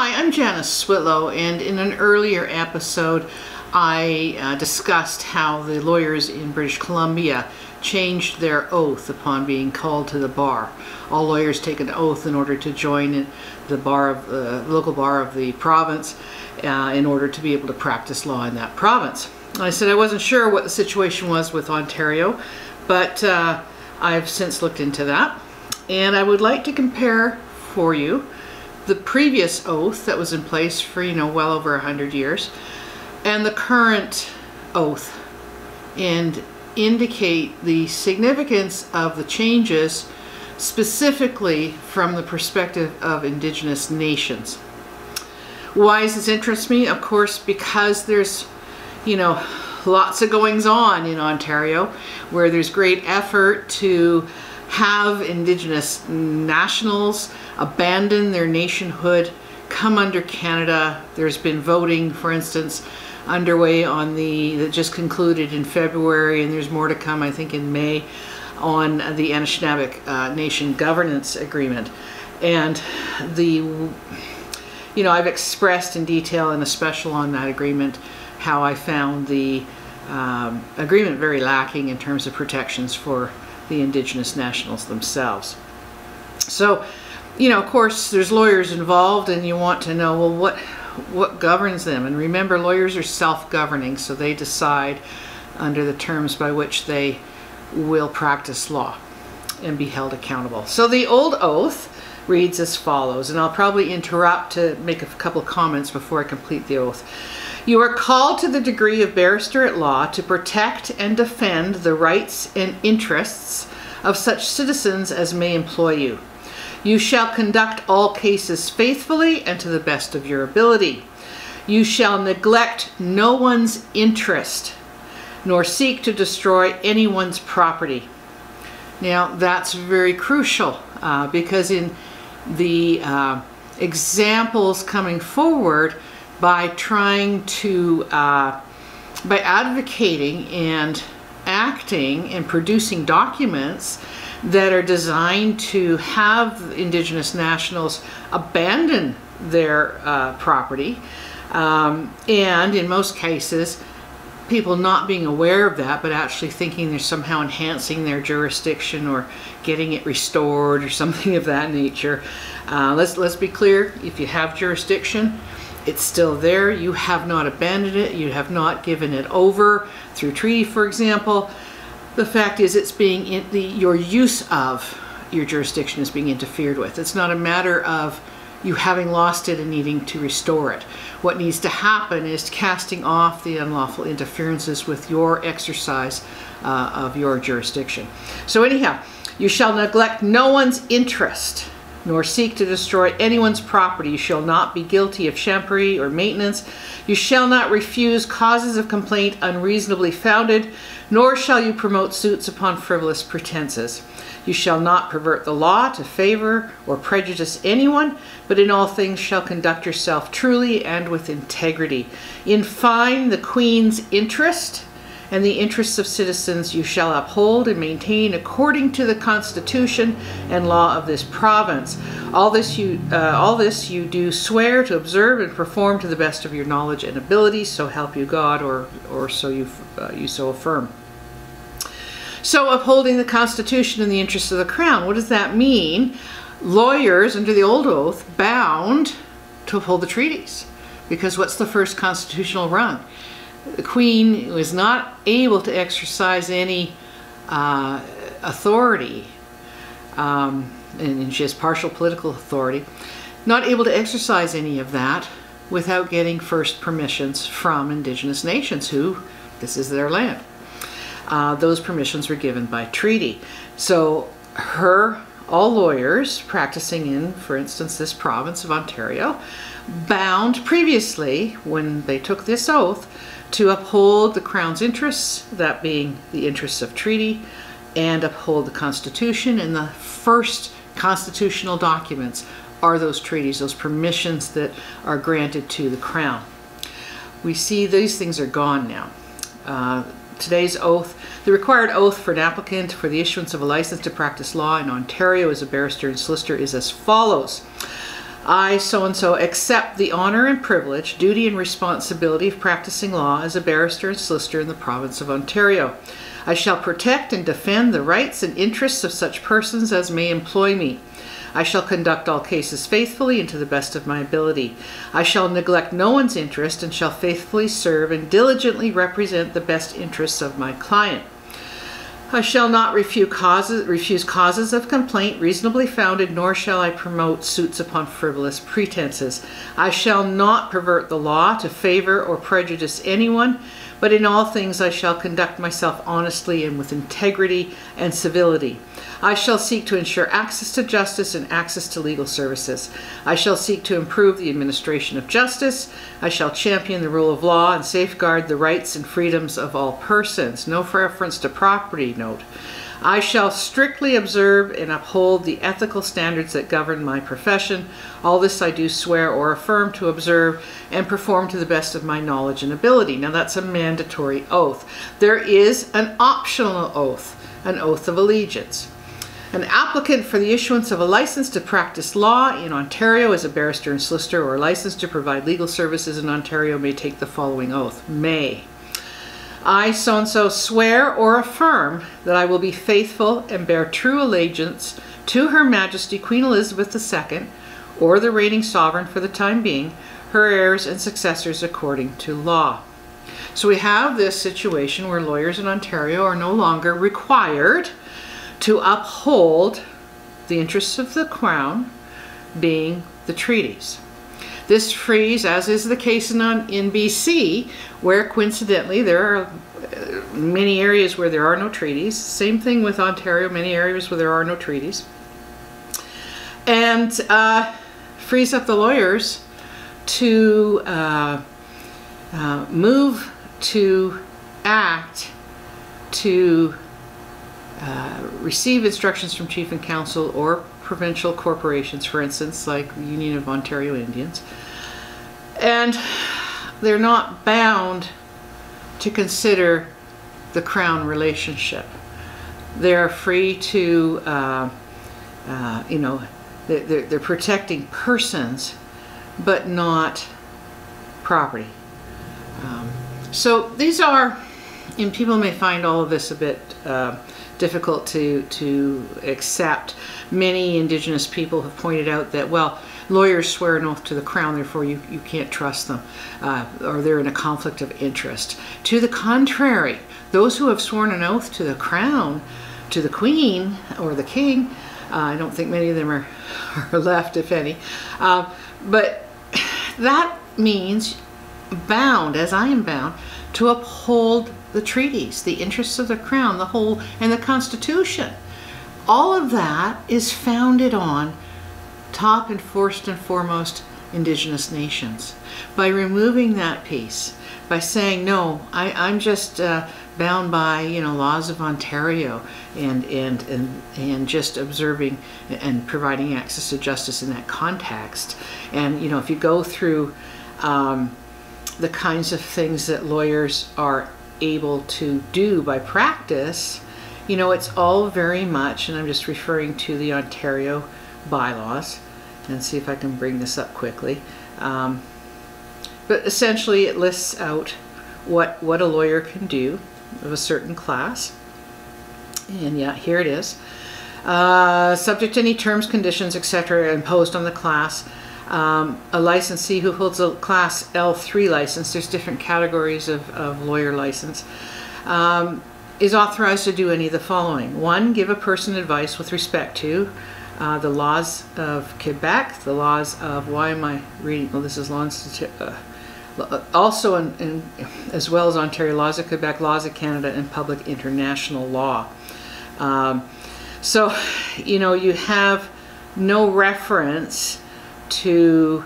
Hi, I'm Janice Switlo, and in an earlier episode I discussed how the lawyers in British Columbia changed their oath upon being called to the bar. All lawyers take an oath in order to join in the bar of the local bar of the province in order to be able to practice law in that province. I said I wasn't sure what the situation was with Ontario, but I've since looked into that, and I would like to compare for you the previous oath that was in place for, well over 100 years and the current oath, and indicate the significance of the changes specifically from the perspective of Indigenous nations. Why does this interest me? Of course, because there's, lots of goings on in Ontario where there's great effort to have Indigenous nationals abandon their nationhood, come under Canada. There's been voting, for instance, underway on that just concluded in February, and there's more to come, I think, in May, on the Anishinaabe Nation Governance Agreement. And I've expressed in detail in a special on that agreement how I found the agreement very lacking in terms of protections for the Indigenous nationals themselves. So, of course, there's lawyers involved, and you want to know, well, what governs them? And remember, lawyers are self-governing, so they decide under the terms by which they will practice law and be held accountable. So the old oath reads as follows, and I'll probably interrupt to make a couple of comments before I complete the oath. You are called to the degree of barrister at law to protect and defend the rights and interests of such citizens as may employ you. You shall conduct all cases faithfully and to the best of your ability. You shall neglect no one's interest, nor seek to destroy anyone's property. Now, that's very crucial because in the examples coming forward, by trying to, by advocating and acting and producing documents that are designed to have Indigenous nationals abandon their property, and in most cases people not being aware of that but actually thinking they're somehow enhancing their jurisdiction or getting it restored or something of that nature. Let's be clear, if you have jurisdiction, it's still there. You have not abandoned it. You have not given it over through treaty, for example. The fact is, it's being your use of your jurisdiction is being interfered with. It's not a matter of you having lost it and needing to restore it. What needs to happen is casting off the unlawful interferences with your exercise of your jurisdiction. So anyhow, you shall neglect no one's interest, nor seek to destroy anyone's property. You shall not be guilty of champery or maintenance. You shall not refuse causes of complaint unreasonably founded, nor shall you promote suits upon frivolous pretenses. You shall not pervert the law to favor or prejudice anyone, but in all things shall conduct yourself truly and with integrity. In fine, the Queen's interest and the interests of citizens you shall uphold and maintain according to the Constitution and law of this province. All this you do swear to observe and perform to the best of your knowledge and ability, so help you God, or so you so affirm. So upholding the Constitution and the interests of the Crown, what does that mean? Lawyers under the old oath bound to uphold the treaties, because what's the first constitutional rung? The Queen was not able to exercise any authority, and she has partial political authority, not able to exercise any of that without getting first permissions from Indigenous nations who, this is their land. Those permissions were given by treaty. So all lawyers practicing in, for instance, this province of Ontario, bound previously, when they took this oath, to uphold the Crown's interests, that being the interests of treaty, and uphold the Constitution. And the first constitutional documents are those treaties, those permissions that are granted to the Crown. We see these things are gone now. Today's oath, the required oath for an applicant for the issuance of a license to practice law in Ontario as a barrister and solicitor is as follows. I, so-and-so, accept the honor and privilege, duty and responsibility of practicing law as a barrister and solicitor in the province of Ontario. I shall protect and defend the rights and interests of such persons as may employ me. I shall conduct all cases faithfully and to the best of my ability. I shall neglect no one's interest and shall faithfully serve and diligently represent the best interests of my client. I shall not refuse causes of complaint reasonably founded, nor shall I promote suits upon frivolous pretenses. I shall not pervert the law to favor or prejudice anyone, but in all things I shall conduct myself honestly and with integrity and civility. I shall seek to ensure access to justice and access to legal services. I shall seek to improve the administration of justice. I shall champion the rule of law and safeguard the rights and freedoms of all persons. No reference to property, note. I shall strictly observe and uphold the ethical standards that govern my profession. All this I do swear or affirm to observe and perform to the best of my knowledge and ability. Now that's a mandatory oath. There is an optional oath, an oath of allegiance. An applicant for the issuance of a license to practice law in Ontario as a barrister and solicitor or a license to provide legal services in Ontario may take the following oath. May. I, so-and-so, swear or affirm that I will be faithful and bear true allegiance to Her Majesty Queen Elizabeth II, or the reigning sovereign for the time being, her heirs and successors according to law. So we have this situation where lawyers in Ontario are no longer required to uphold the interests of the Crown, being the treaties. This frees, as is the case in BC, where coincidentally there are many areas where there are no treaties. Same thing with Ontario, many areas where there are no treaties. And frees up the lawyers to move to act to receive instructions from Chief and Council or provincial corporations, for instance, like the Union of Ontario Indians. And they're not bound to consider the Crown relationship. They're free to, you know, they're protecting persons, but not property. So these are, and people may find all of this a bit difficult to accept. Many Indigenous people have pointed out that, well, lawyers swear an oath to the Crown, therefore you can't trust them, or they're in a conflict of interest. To the contrary, those who have sworn an oath to the Crown, to the Queen or the King, I don't think many of them are left, if any, but that means bound, as I am bound, to uphold the treaties, the interests of the Crown, the whole, and the Constitution. All of that is founded on top and first and foremost Indigenous nations. By removing that piece, by saying, no, I'm just bound by, you know, laws of Ontario and just observing and providing access to justice in that context. And, you know, if you go through the kinds of things that lawyers are able to do by practice, you know, it's all very much, and I'm just referring to the Ontario bylaws, and see if I can bring this up quickly. But essentially it lists out what a lawyer can do of a certain class. And yeah, here it is. Subject to any terms, conditions, etc. imposed on the class. A licensee who holds a class L3 license, there's different categories of lawyer license, is authorized to do any of the following. 1, give a person advice with respect to the laws of Quebec, the laws of, why am I reading, well, this is also as well as Ontario, laws of Quebec, laws of Canada, and public international law. So, you know, you have no reference to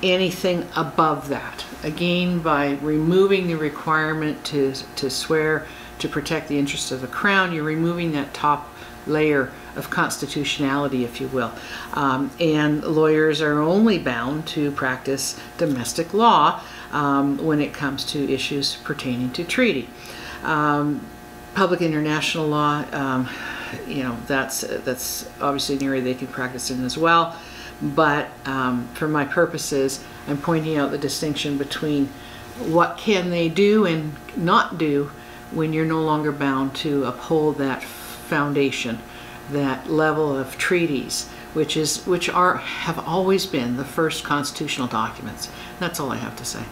anything above that. Again, by removing the requirement to swear to protect the interests of the Crown, you're removing that top layer of constitutionality, if you will. And lawyers are only bound to practice domestic law when it comes to issues pertaining to treaty. Public international law, you know, that's obviously an area they can practice in as well. But for my purposes, I'm pointing out the distinction between what can they do and not do when you're no longer bound to uphold that foundation, that level of treaties, which have always been the first constitutional documents. That's all I have to say.